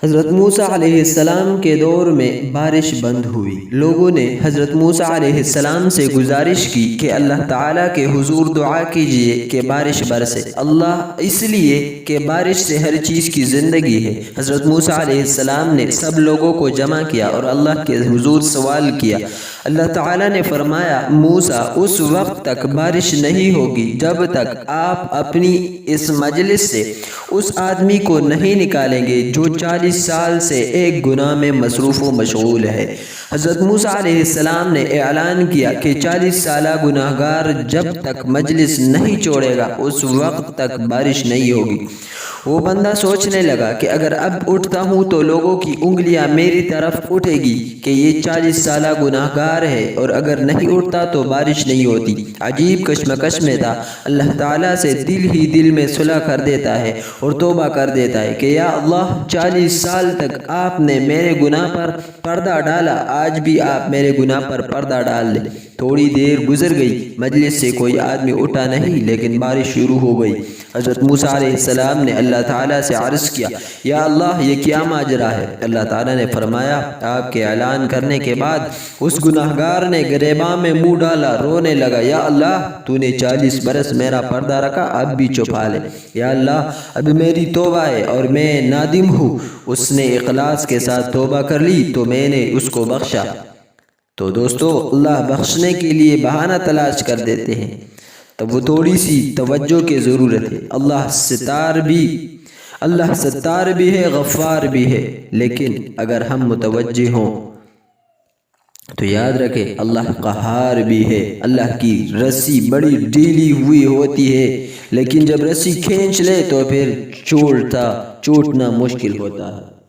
حضرت موسیٰ علیہ السلام کے دور میں بارش بند ہوئی۔ لوگوں نے حضرت موسیٰ علیہ السلام سے گزارش کی کہ اللہ تعالیٰ کے حضور دعا کیجئے کہ بارش برسے۔ اللہ اس لیے کہ بارش سے ہر چیز کی زندگی ہے۔ حضرت موسیٰ علیہ السلام نے سب لوگوں کو جمع کیا اور اللہ کے حضور سوال کیا۔ اللہ تعالیٰ نے فرمایا، موسیٰ اس وقت تک بارش نہیں ہوگی جب تک آپ اپنی اس مجلس سے اس آدمی کو نہیں نکالیں گے جو 40 سال سے ایک گناہ میں مصروف و مشغول ہے۔ حضرت موسیٰ علیہ السلام نے اعلان کیا کہ 40 سالہ گناہگار جب تک مجلس نہیں چھوڑے گا اس وقت تک بارش نہیں ہوگی۔ وہ بندہ سوچنے لگا کہ اگر اب اٹھتا ہوں تو لوگوں کی انگلیاں میری طرف اٹھے گی کہ یہ 40 سالہ گناہگار ہے، اور اگر نہیں اٹھتا تو بارش نہیں ہوتی۔ عجیب کشمکش میں تھا۔ اللہ تعالیٰ سے دل ہی دل میں صلح کر دیتا ہے اور توبہ کر دیتا ہے کہ یا اللہ، 40 سال تک آپ نے میرے گناہ پر پردہ ڈالا، آج بھی آپ میرے گناہ پر پردہ ڈال دیں۔ تھوڑی دیر گزر گئی، مجلس سے کوئی آدمی اٹھا نہیں، لیکن بارش شروع ہو گئی۔ حضرت موسیٰ علیہ السلام نے اللہ تعالیٰ سے عرض کیا، یا اللہ، یہ کیا ماجرا ہے؟ اللہ تعالیٰ نے فرمایا، آپ کے اعلان کرنے کے بعد اس گناہگار نے گریباں میں منہ ڈالا، رونے لگا، یا اللہ، تو نے 40 برس میرا پردہ رکھا، اب بھی چھپا لے۔ یا اللہ، اب میری توبہ ہے اور میں نادم ہوں۔ اس نے اخلاص کے ساتھ توبہ کر لی تو میں نے اس کو بخشا۔ تو دوستو، اللہ بخشنے کے لیے بہانہ تلاش کر دیتے ہیں، تب وہ تھوڑی سی توجہ کی ضرورت ہے۔ اللہ ستار بھی ہے، غفار بھی ہے، لیکن اگر ہم متوجہ ہوں تو یاد رکھیں اللہ قہار بھی ہے۔ اللہ کی رسی بڑی ڈھیلی ہوئی ہوتی ہے، لیکن جب رسی کھینچ لے تو پھر چھوٹنا مشکل ہوتا ہے۔